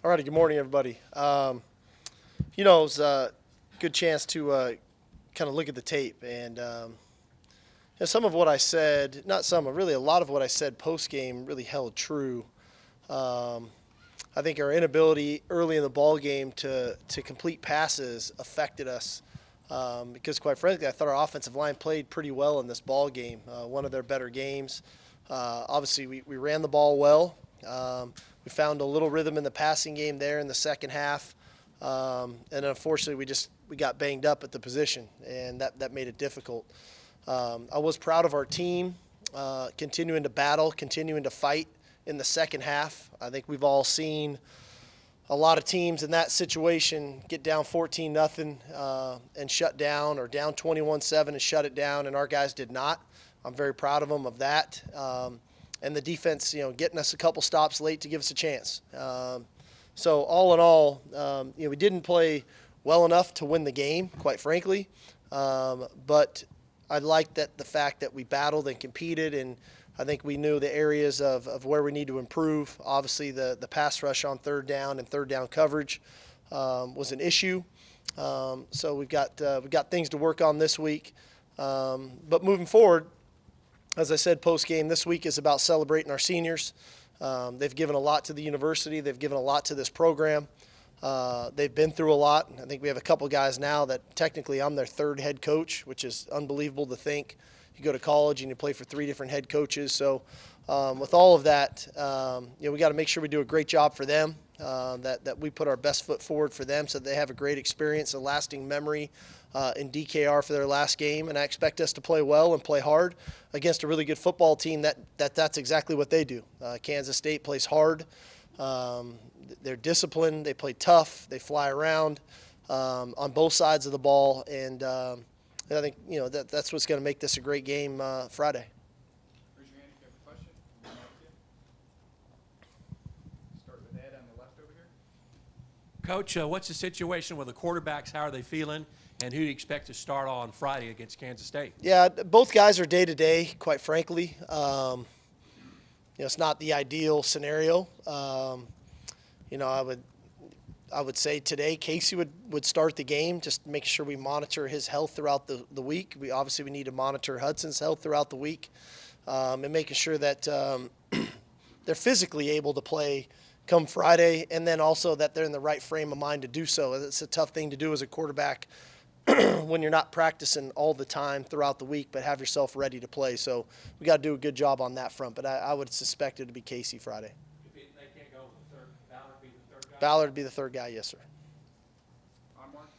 All righty, good morning, everybody. It was a good chance to kind of look at the tape. And some of what I said, not some, but really a lot of what I said post-game really held true. I think our inability early in the ball game to complete passes affected us because, quite frankly, I thought our offensive line played pretty well in this ball game, one of their better games. Obviously, we ran the ball well. We found a little rhythm in the passing game there in the second half. And unfortunately, we got banged up at the position, and that made it difficult. I was proud of our team continuing to battle, continuing to fight in the second half. I think we've all seen a lot of teams in that situation get down 14-0 and shut down, or down 21-7 and shut it down, and our guys did not. I'm very proud of them of that. And the defense, getting us a couple stops late to give us a chance. So all in all, we didn't play well enough to win the game, quite frankly. But I liked the fact that we battled and competed, and I think we knew the areas of where we need to improve. Obviously, the pass rush on third down and third down coverage was an issue. So we've got things to work on this week. But moving forward, as I said post-game, this week is about celebrating our seniors. They've given a lot to the university. They've given a lot to this program. They've been through a lot. I think we have a couple guys now that technically I'm their third head coach, which is unbelievable to think. You go to college and you play for 3 different head coaches. So with all of that, we got to make sure we do a great job for them, that we put our best foot forward for them so that they have a great experience, a lasting memory in DKR for their last game. And I expect us to play well and play hard against a really good football team that's exactly what they do. Kansas State plays hard. They're disciplined. They play tough. They fly around on both sides of the ball. And I think, that's what's going to make this a great game Friday. Raise your hand if you have a question. We'll come up to you. Start with Ed on the left over here. Coach, what's the situation with the quarterbacks? How are they feeling? And who do you expect to start on Friday against Kansas State? Yeah, both guys are day-to-day, quite frankly. It's not the ideal scenario. I would say today Casey would start the game, just making sure we monitor his health throughout the week. We need to monitor Hudson's health throughout the week, and making sure that they're physically able to play come Friday, and then also that they're in the right frame of mind to do so. It's a tough thing to do as a quarterback when you're not practicing all the time throughout the week, but have yourself ready to play. So we got to do a good job on that front. But I would suspect it to be Casey Friday. If they can't go with the third, Ballard be the third guy? Ballard would be the third guy, yes, sir. On Mark, on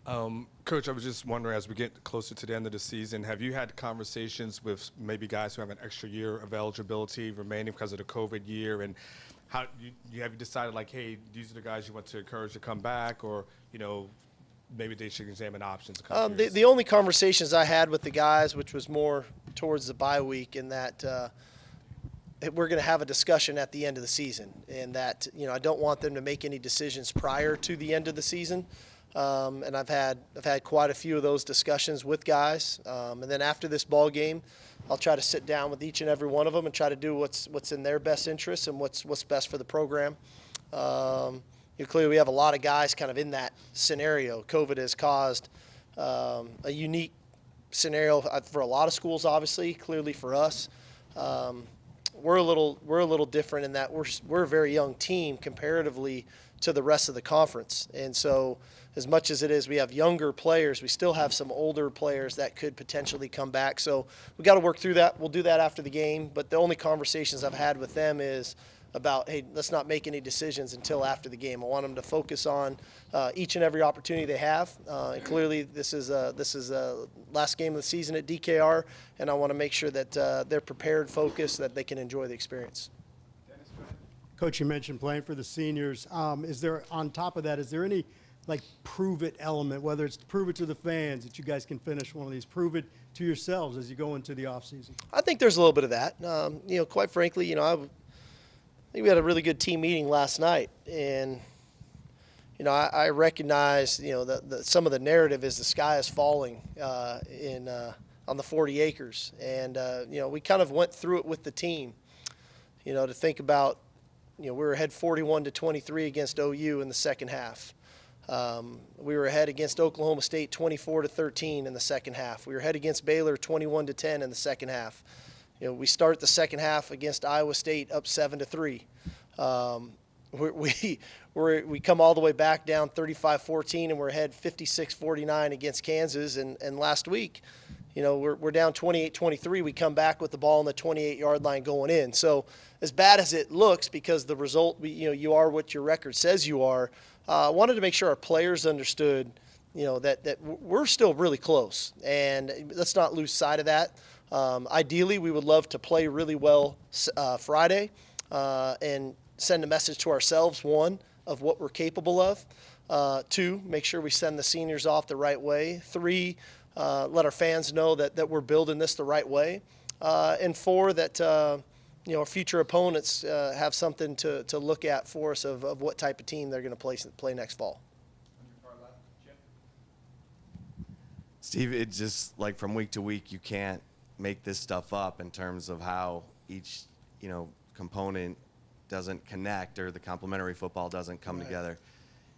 the right. Coach, I was just wondering, as we get closer to the end of the season, have you had conversations with maybe guys who have an extra year of eligibility remaining because of the COVID year? And how have you decided, like, hey, these are the guys you want to encourage to come back, or, maybe they should examine options? The only conversations I had with the guys, which was more towards the bye week, in that we're going to have a discussion at the end of the season, and that I don't want them to make any decisions prior to the end of the season. And I've had quite a few of those discussions with guys, and then after this ball game, I'll try to sit down with each and every one of them and try to do what's in their best interest and what's best for the program. Clearly, we have a lot of guys kind of in that scenario. COVID has caused a unique scenario for a lot of schools, obviously. Clearly, for us, we're a little different in that we're a very young team comparatively to the rest of the conference. And so, as much as it is, we have younger players, we still have some older players that could potentially come back. So we got to work through that. We'll do that after the game. But the only conversations I've had with them is about, hey, let's not make any decisions until after the game. I want them to focus on each and every opportunity they have. And clearly, this is a last game of the season at DKR, and I want to make sure that they're prepared, focused, that they can enjoy the experience. Dennis, go ahead. Coach, you mentioned playing for the seniors. Is there, on top of that, is there any prove it element, whether it's to prove it to the fans that you guys can finish one of these, prove it to yourselves as you go into the offseason? I think there's a little bit of that. Quite frankly, I think we had a really good team meeting last night, and I recognize that some of the narrative is the sky is falling on the 40 acres, and we kind of went through it with the team, to think about we were ahead 41-23 against OU in the second half. We were ahead against Oklahoma State 24-13 in the second half. We were ahead against Baylor 21-10 in the second half. We start the second half against Iowa State up 7-3. We come all the way back down 35-14, and we're ahead 56-49 against Kansas. And last week, we're down 28-23. We come back with the ball on the 28-yard line going in. So as bad as it looks, because the result, you are what your record says you are, I wanted to make sure our players understood, that we're still really close. And let's not lose sight of that. Ideally, we would love to play really well Friday and send a message to ourselves, one, of what we're capable of. Two, make sure we send the seniors off the right way. Three, let our fans know that we're building this the right way. And four, that our future opponents have something to look at for us of what type of team they're going to play next fall. On your far left, Jim. Steve, it's just like from week to week, you can't make this stuff up in terms of how each, component doesn't connect or the complementary football doesn't come together.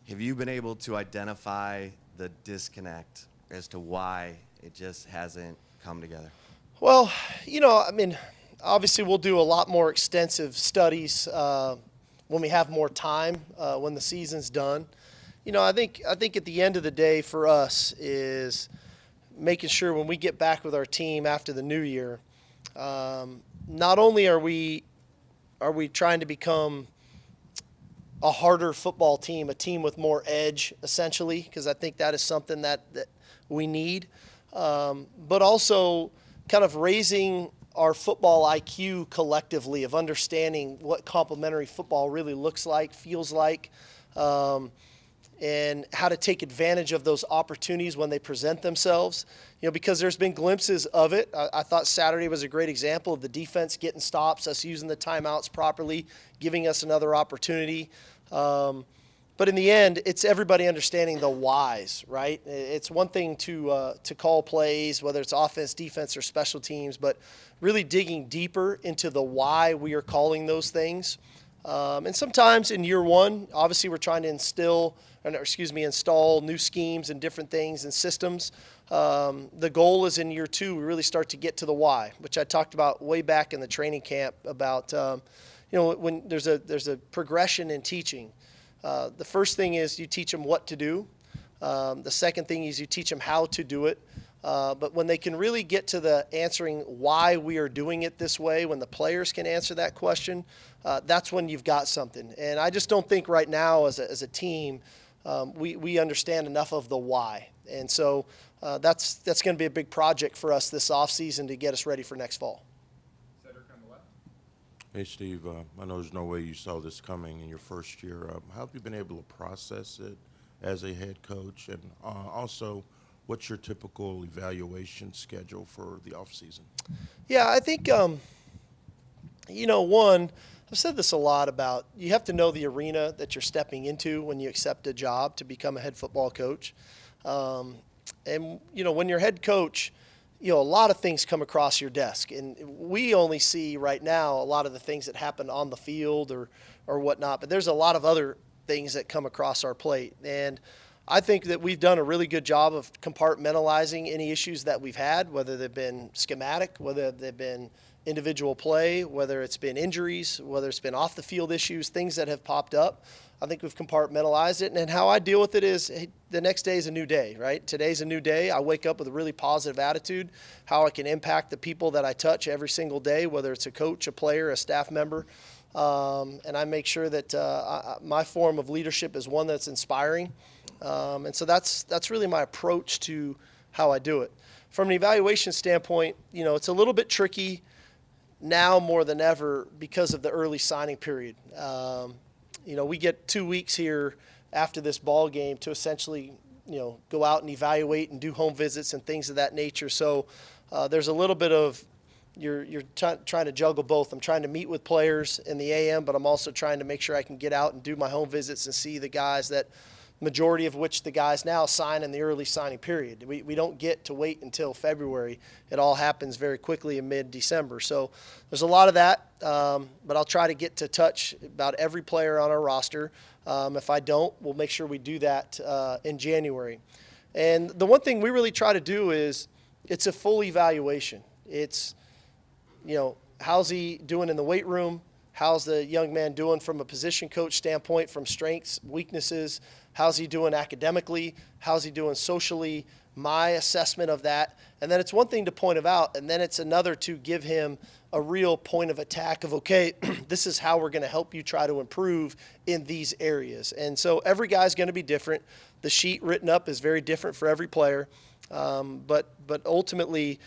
Have you been able to identify the disconnect as to why it just hasn't come together? Well, obviously we'll do a lot more extensive studies when we have more time, when the season's done. I think at the end of the day for us is making sure when we get back with our team after the new year, not only are we trying to become a harder football team, a team with more edge, essentially, because I think that is something that we need, but also kind of raising our football IQ collectively of understanding what complementary football really looks like, feels like, and how to take advantage of those opportunities when they present themselves. Because there's been glimpses of it. I thought Saturday was a great example of the defense getting stops, us using the timeouts properly, giving us another opportunity. But in the end, it's everybody understanding the whys, right? It's one thing to call plays, whether it's offense, defense, or special teams, but really digging deeper into the why we are calling those things. And sometimes in year one, obviously we're trying to install new schemes and different things and systems. The goal is in year two, we really start to get to the why, which I talked about way back in the training camp about, when there's a progression in teaching. The first thing is you teach them what to do. The second thing is you teach them how to do it. But when they can really get to the answering why we are doing it this way, when the players can answer that question, that's when you've got something. And I just don't think right now as a team, we understand enough of the why. And so that's going to be a big project for us this offseason to get us ready for next fall. Cedric on the left. Hey, Steve, I know there's no way you saw this coming in your first year. How have you been able to process it as a head coach? And also, what's your typical evaluation schedule for the offseason? Yeah, I think, one, I've said this a lot about you have to know the arena that you're stepping into when you accept a job to become a head football coach. And when you're head coach, a lot of things come across your desk. And we only see right now a lot of the things that happen on the field or whatnot. But there's a lot of other things that come across our plate. And I think that we've done a really good job of compartmentalizing any issues that we've had, whether they've been schematic, whether they've been individual play, whether it's been injuries, whether it's been off the field issues, things that have popped up. I think we've compartmentalized it. And how I deal with it is the next day is a new day, right? Today's a new day. I wake up with a really positive attitude, how I can impact the people that I touch every single day, whether it's a coach, a player, a staff member. And I make sure that my form of leadership is one that's inspiring. And so that's really my approach to how I do it. From an evaluation standpoint, it's a little bit tricky now more than ever because of the early signing period. We get 2 weeks here after this ball game to essentially, go out and evaluate and do home visits and things of that nature. So there's a little bit of you're trying to juggle both. I'm trying to meet with players in the AM, but I'm also trying to make sure I can get out and do my home visits and see the guys that majority of which the guys now sign in the early signing period. We don't get to wait until February. It all happens very quickly in mid-December. So there's a lot of that, but I'll try to get to touch about every player on our roster. If I don't, we'll make sure we do that in January. And the one thing we really try to do is it's a full evaluation. It's, how's he doing in the weight room? How's the young man doing from a position coach standpoint, from strengths, weaknesses? How's he doing academically? How's he doing socially? My assessment of that. And then it's one thing to point it out, and then it's another to give him a real point of attack of, okay, this is how we're going to help you try to improve in these areas. And so every guy's going to be different. The sheet written up is very different for every player. But ultimately,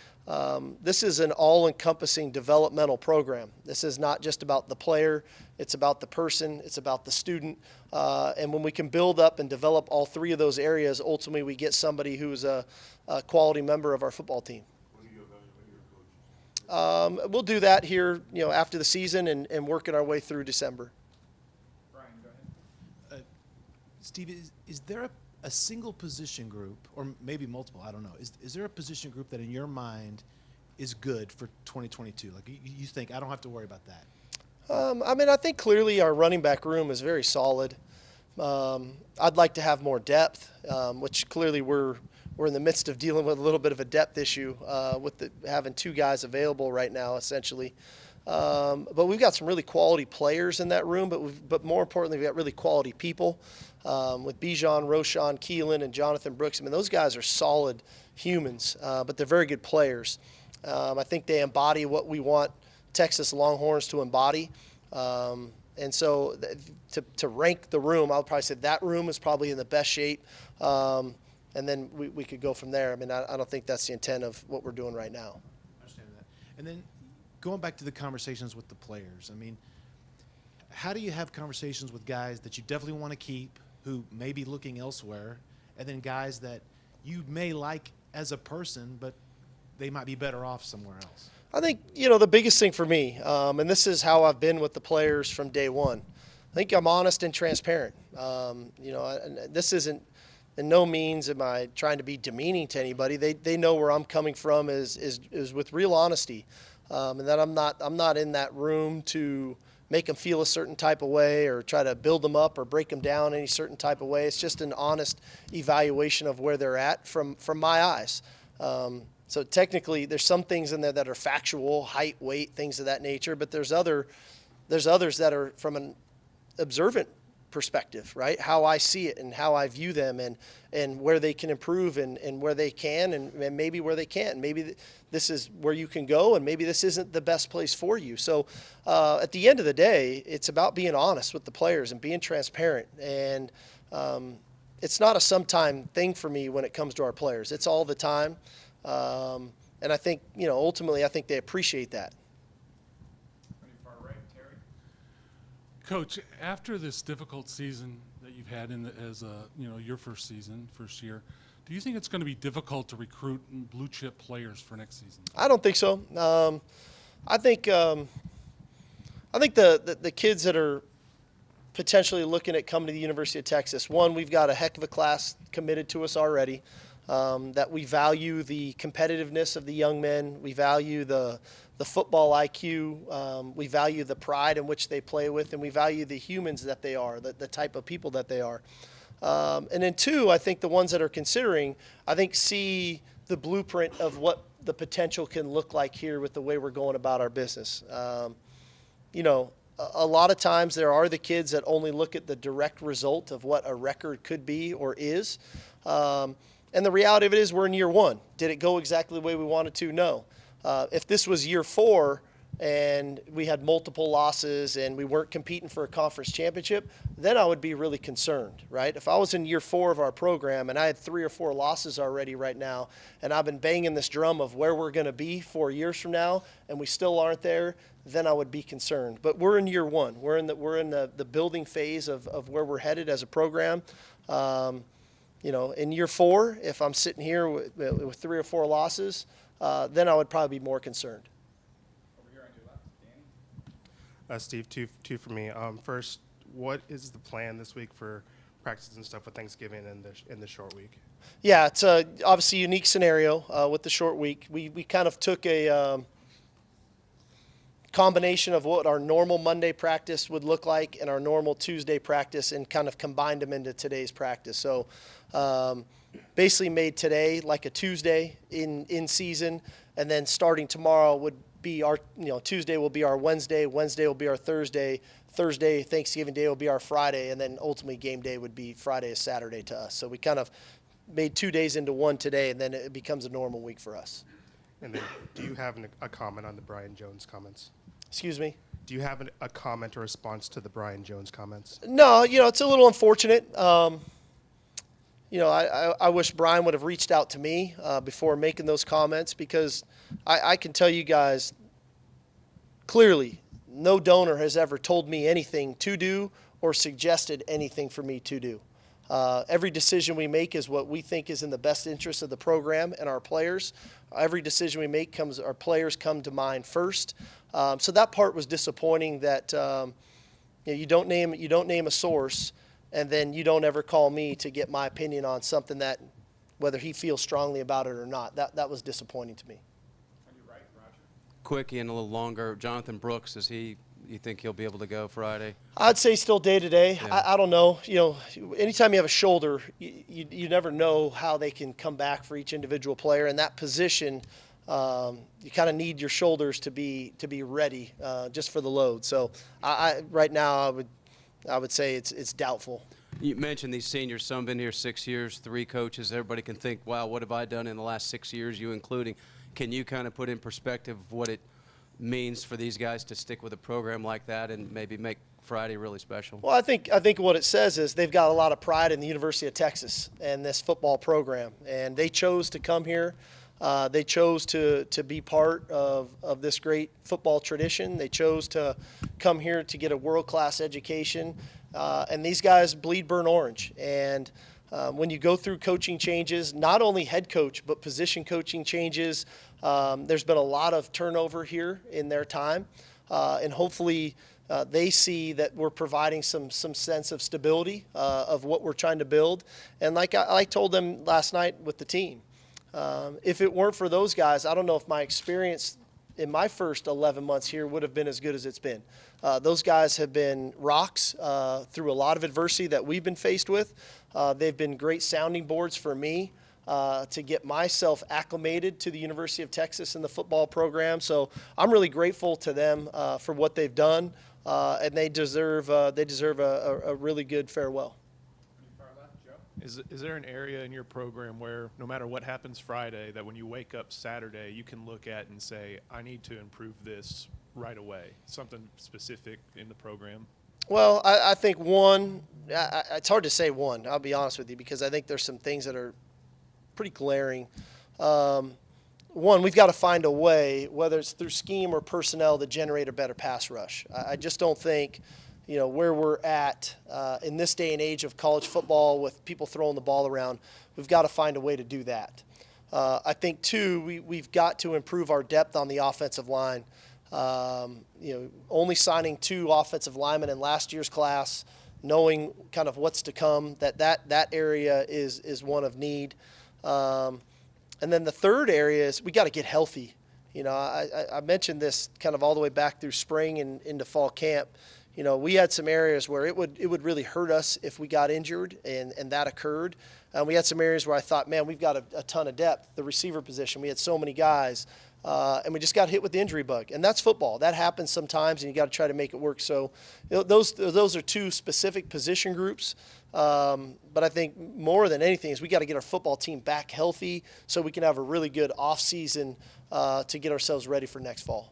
this is an all-encompassing developmental program. This is not just about the player. It's about the person. It's about the student. And when we can build up and develop all three of those areas, ultimately we get somebody who's a quality member of our football team. We'll do that here, after the season and working our way through December. Brian, go ahead. Steve, is there a single position group, or maybe multiple, I don't know, is there a position group that in your mind is good for 2022? Like you think, I don't have to worry about that? I think clearly our running back room is very solid. I'd like to have more depth, which clearly we're in the midst of dealing with a little bit of a depth issue with having two guys available right now, essentially. But we've got some really quality players in that room, but more importantly, we've got really quality people with Bijan, Roshan, Keelan, and Jonathan Brooks. Those guys are solid humans, but they're very good players. I think they embody what we want Texas Longhorns to embody. And so to rank the room, I would probably say that room is probably in the best shape. And then we could go from there. I don't think that's the intent of what we're doing right now. I understand that. And then going back to the conversations with the players, how do you have conversations with guys that you definitely want to keep who may be looking elsewhere, and then guys that you may like as a person, but they might be better off somewhere else? I think, the biggest thing for me, and this is how I've been with the players from day one, I think I'm honest and transparent. This isn't, in no means am I trying to be demeaning to anybody. They know where I'm coming from is with real honesty, and that I'm not in that room to make them feel a certain type of way or try to build them up or break them down any certain type of way. It's just an honest evaluation of where they're at from my eyes. So technically, there's some things in there that are factual, height, weight, things of that nature, but there's others that are from an observant perspective, right? How I see it and how I view them and where they can improve and where they can and maybe where they can't. Maybe this is where you can go and maybe this isn't the best place for you. So at the end of the day, it's about being honest with the players and being transparent. And it's not a sometime thing for me when it comes to our players. It's all the time. And I think, ultimately, I think they appreciate that. On your far right, Terry. Coach, after this difficult season that you've had your first year, do you think it's going to be difficult to recruit blue chip players for next season? I don't think so. I think the kids that are potentially looking at coming to the University of Texas, one, we've got a heck of a class committed to us already. That we value the competitiveness of the young men. We value the football IQ. We value the pride in which they play with, and we value the humans that they are, the type of people that they are. And then two, I think the ones that are considering, see the blueprint of what the potential can look like here with the way we're going about our business. A lot of times there are the kids that only look at the direct result of what a record could be or is. And the reality of it is we're in year one. Did it go exactly the way we wanted to? No. If this was year 4 and we had multiple losses and we weren't competing for a conference championship, then I would be really concerned, right? If I was in year 4 of our program and I had 3 or 4 losses already right now, and I've been banging this drum of where we're going to be 4 years from now, and we still aren't there, then I would be concerned. But we're in year 1. We're in the building phase of where we're headed as a program. In year 4, if I'm sitting here with 3 or 4 losses, then I would probably be more concerned. Over here on your left, Danny. Steve, two for me. First, what is the plan this week for practices and stuff with Thanksgiving and in the short week? Yeah, it's a obviously unique scenario with the short week. We kind of took a combination of what our normal Monday practice would look like and our normal Tuesday practice and kind of combined them into today's practice. So basically made today like a Tuesday in season, and then starting tomorrow would be our, Tuesday will be our Wednesday, Wednesday will be our Thursday, Thursday, Thanksgiving Day will be our Friday, and then ultimately game day would be Friday to Saturday to us. So we kind of made 2 days into one today, and then it becomes a normal week for us. And then, do you have a comment on the Brian Jones comments? Excuse me? Do you have a comment or response to the Brian Jones comments? No, it's a little unfortunate. I wish Brian would have reached out to me before making those comments, because I can tell you guys clearly, no donor has ever told me anything to do or suggested anything for me to do. Every decision we make is what we think is in the best interest of the program and our players. Every decision we make our players come to mind first. So that part was disappointing, that you don't name a source, and then you don't ever call me to get my opinion on something that, whether he feels strongly about it or not. That was disappointing to me. On your right, Roger. Quickie and a little longer. Jonathan Brooks, you think he'll be able to go Friday? I'd say still day to day. Yeah. I don't know. Anytime you have a shoulder, you never know how they can come back for each individual player. And that position, you kind of need your shoulders to be ready just for the load. So right now I would say it's doubtful. You mentioned these seniors. Some have been here 6 years, 3 coaches. Everybody can think, wow, what have I done in the last 6 years, you including. Can you kind of put in perspective what it means for these guys to stick with a program like that and maybe make Friday really special? Well, I think what it says is they've got a lot of pride in the University of Texas and this football program, and they chose to come here. They chose to be part of this great football tradition. They chose to come here to get a world-class education, and these guys bleed burnt orange. And when you go through coaching changes, not only head coach but position coaching changes, there's been a lot of turnover here in their time, and hopefully they see that we're providing some sense of stability of what we're trying to build. And like I told them last night with the team, if it weren't for those guys, I don't know if my experience in my first 11 months here would have been as good as it's been. Those guys have been rocks through a lot of adversity that we've been faced with. They've been great sounding boards for me to get myself acclimated to the University of Texas and the football program. So I'm really grateful to them for what they've done, and they deserve a really good farewell. Far left, Joe. Is there an area in your program where no matter what happens Friday, that when you wake up Saturday, you can look at and say, I need to improve this right away? Something specific in the program? Well, I think one, it's hard to say one, I'll be honest with you, because I think there's some things that are pretty glaring. One, we've got to find a way, whether it's through scheme or personnel, to generate a better pass rush. I just don't think, where we're at in this day and age of college football with people throwing the ball around, we've got to find a way to do that. I think, two, we've got to improve our depth on the offensive line. Only signing 2 offensive linemen in last year's class, knowing kind of what's to come, that area is one of need. And then the third area is we got to get healthy. I mentioned this kind of all the way back through spring and into fall camp. We had some areas where it would really hurt us if we got injured, and that occurred. We had some areas where I thought, man, we've got a ton of depth. The receiver position, we had so many guys, and we just got hit with the injury bug. And that's football. That happens sometimes, and you got to try to make it work. So those are 2 specific position groups. But I think more than anything is we got to get our football team back healthy so we can have a really good off season to get ourselves ready for next fall.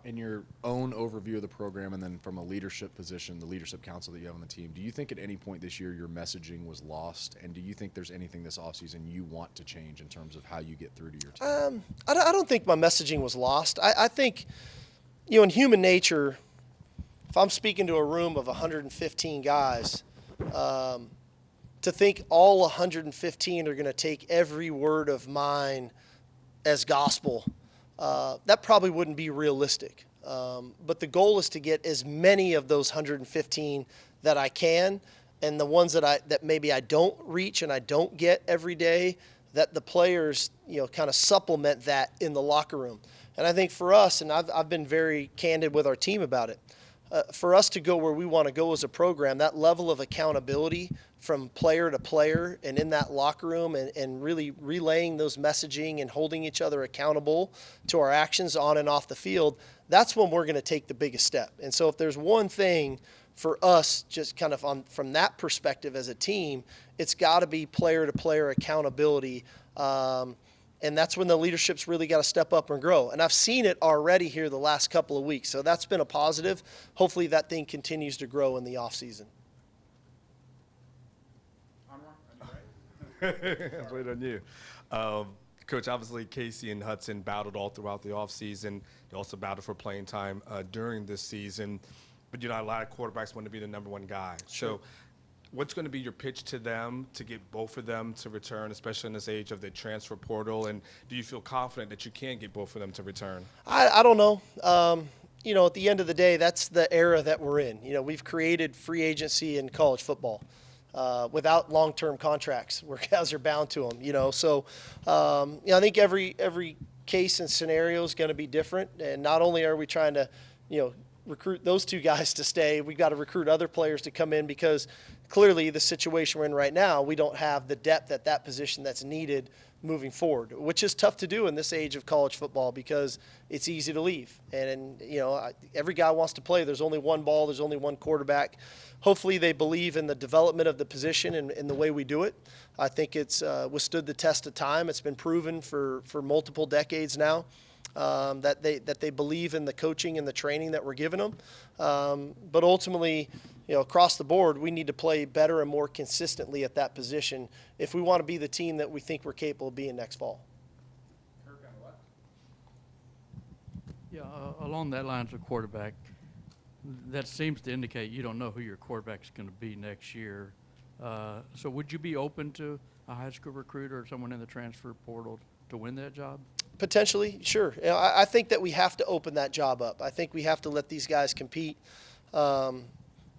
In your own overview of the program, and then from a leadership position, the leadership council that you have on the team, do you think at any point this year your messaging was lost? And do you think there's anything this offseason you want to change in terms of how you get through to your team? I don't think my messaging was lost. I think, in human nature, if I'm speaking to a room of 115 guys, to think all 115 are going to take every word of mine as gospel, that probably wouldn't be realistic. But the goal is to get as many of those 115 that I can and the ones that maybe I don't reach and I don't get every day, that the players, kind of supplement that in the locker room. And I think for us, and I've been very candid with our team about it, for us to go where we want to go as a program, that level of accountability from player to player and in that locker room and really relaying those messaging and holding each other accountable to our actions on and off the field, that's when we're going to take the biggest step. And so if there's one thing for us, just kind of from that perspective as a team, it's got to be player to player accountability. And that's when the leadership's really got to step up and grow. And I've seen it already here the last couple of weeks. So that's been a positive. Hopefully that thing continues to grow in the offseason. I'll wait on you. Coach, obviously Casey and Hudson battled all throughout the offseason. They also battled for playing time during this season. But, a lot of quarterbacks want to be the number one guy. Sure. So what's going to be your pitch to them to get both of them to return, especially in this age of the transfer portal? And do you feel confident that you can get both of them to return? I don't know. At the end of the day, that's the era that we're in. We've created free agency in college football without long-term contracts where guys are bound to them. So I think every case and scenario is going to be different. And not only are we trying to, recruit those two guys to stay, we've got to recruit other players to come in because clearly the situation we're in right now, we don't have the depth at that position that's needed moving forward, which is tough to do in this age of college football because it's easy to leave. And every guy wants to play. There's only one ball. There's only one quarterback. Hopefully they believe in the development of the position and the way we do it. I think it's withstood the test of time. It's been proven for multiple decades now. That they believe in the coaching and the training that we're giving them. But ultimately, across the board, we need to play better and more consistently at that position if we want to be the team that we think we're capable of being next fall. Kirk on the left. Yeah, along that lines of quarterback, that seems to indicate you don't know who your quarterback's going to be next year. So would you be open to a high school recruiter or someone in the transfer portal to win that job? Potentially, sure. I think that we have to open that job up. I think we have to let these guys compete to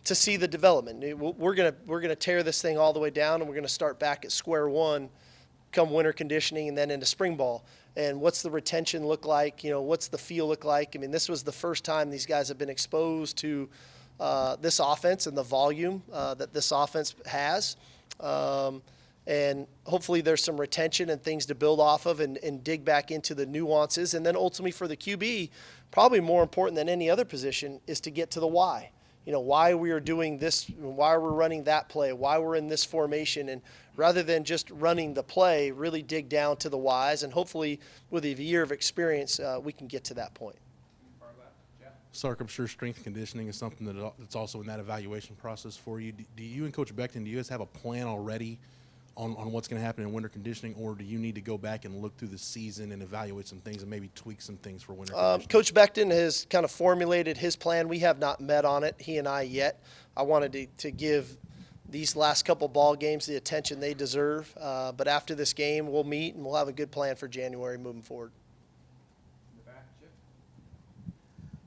see the development. We're gonna tear this thing all the way down, and we're gonna start back at square one, come winter conditioning, and then into spring ball. And what's the retention look like? What's the feel look like? I mean, this was the first time these guys have been exposed to this offense and the volume that this offense has. And hopefully there's some retention and things to build off of and dig back into the nuances. And then ultimately for the QB, probably more important than any other position is to get to the why. Why we are doing this, why we're running that play, why we're in this formation. And rather than just running the play, really dig down to the whys. And hopefully with a year of experience, we can get to that point. Far left. Jeff. Sark, I'm sure strength conditioning is something that's also in that evaluation process for you. Do you and Coach Beckton, do you guys have a plan already on what's going to happen in winter conditioning, or do you need to go back and look through the season and evaluate some things and maybe tweak some things for winter conditioning? Coach Beckton has kind of formulated his plan. We have not met on it, he and I, yet. I wanted to give these last couple ball games the attention they deserve. But after this game, we'll meet and we'll have a good plan for January moving forward. In the back, Chip.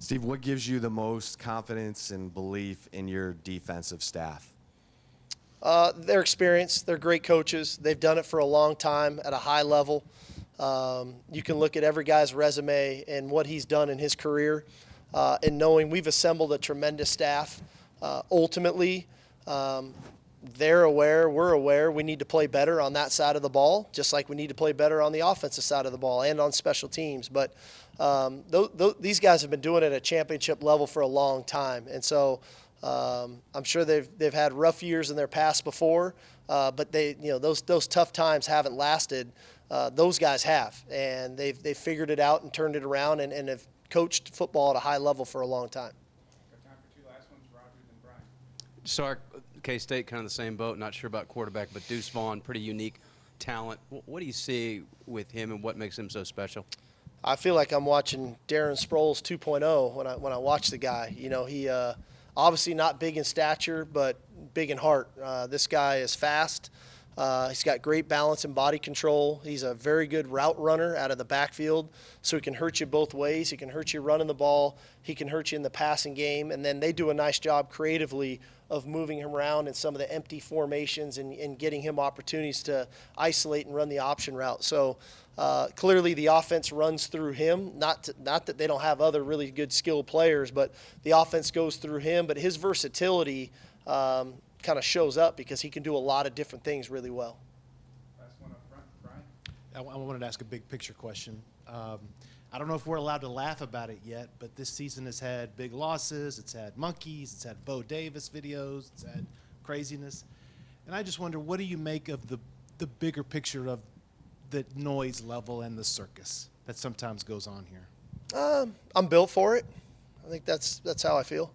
Steve, what gives you the most confidence and belief in your defensive staff? Their experience. They're great coaches. They've done it for a long time at a high level. You can look at every guy's resume and what he's done in his career, and knowing we've assembled a tremendous staff. Ultimately, they're aware, we're aware, we need to play better on that side of the ball, just like we need to play better on the offensive side of the ball and on special teams. But these guys have been doing it at a championship level for a long time, and so I'm sure they've had rough years in their past before, but those tough times haven't lasted. Those guys have, and they've figured it out and turned it around and have coached football at a high level for a long time. Got time for two last ones, Roger, then Brian. Sark, K-State, kind of the same boat. Not sure about quarterback, but Deuce Vaughan, pretty unique talent. What do you see with him, and what makes him so special? I feel like I'm watching Darren Sproles 2.0 when I watch the guy. He obviously not big in stature, but big in heart. This guy is fast. He's got great balance and body control. He's a very good route runner out of the backfield, so he can hurt you both ways. He can hurt you running the ball. He can hurt you in the passing game. And then they do a nice job creatively of moving him around in some of the empty formations and getting him opportunities to isolate and run the option route. So clearly the offense runs through him. Not that they don't have other really good skilled players, but the offense goes through him. But his versatility kind of shows up because he can do a lot of different things really well. Last one up front, Brian. I wanted to ask a big picture question. I don't know if we're allowed to laugh about it yet, but this season has had big losses. It's had monkeys. It's had Bo Davis videos. It's had craziness. And I just wonder, what do you make of the bigger picture of the noise level and the circus that sometimes goes on here? I'm built for it. I think that's how I feel.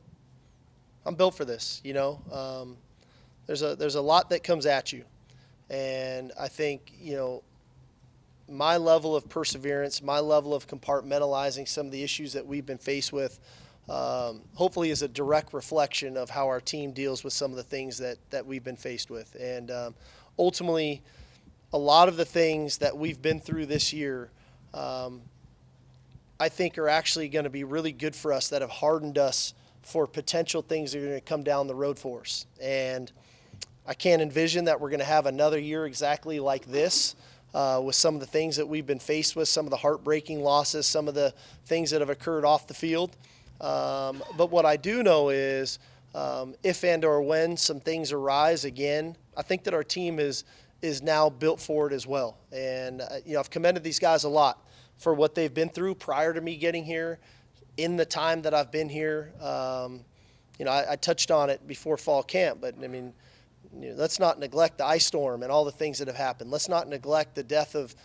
I'm built for this, you know. There's a lot that comes at you. And I think, you know, my level of perseverance, my level of compartmentalizing some of the issues that we've been faced with, hopefully is a direct reflection of how our team deals with some of the things that we've been faced with. And ultimately, a lot of the things that we've been through this year, I think are actually going to be really good for us, that have hardened us for potential things that are going to come down the road for us. And I can't envision that we're going to have another year exactly like this, with some of the things that we've been faced with, some of the heartbreaking losses, some of the things that have occurred off the field. But what I do know is if and or when some things arise again, I think that our team is now built for it as well. And you know, I've commended these guys a lot for what they've been through prior to me getting here, in the time that I've been here. You know, I touched on it before fall camp, but I mean, you know, let's not neglect the ice storm and all the things that have happened. Let's not neglect the death of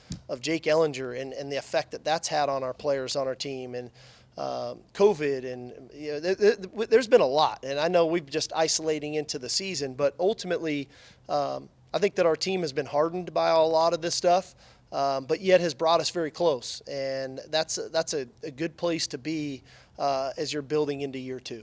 Jake Ellinger and the effect that that's had on our players on our team, and COVID, and you know, there's been a lot. And I know we're just isolating into the season, but ultimately, I think that our team has been hardened by a lot of this stuff, but yet has brought us very close. And that's a good place to be as you're building into year two.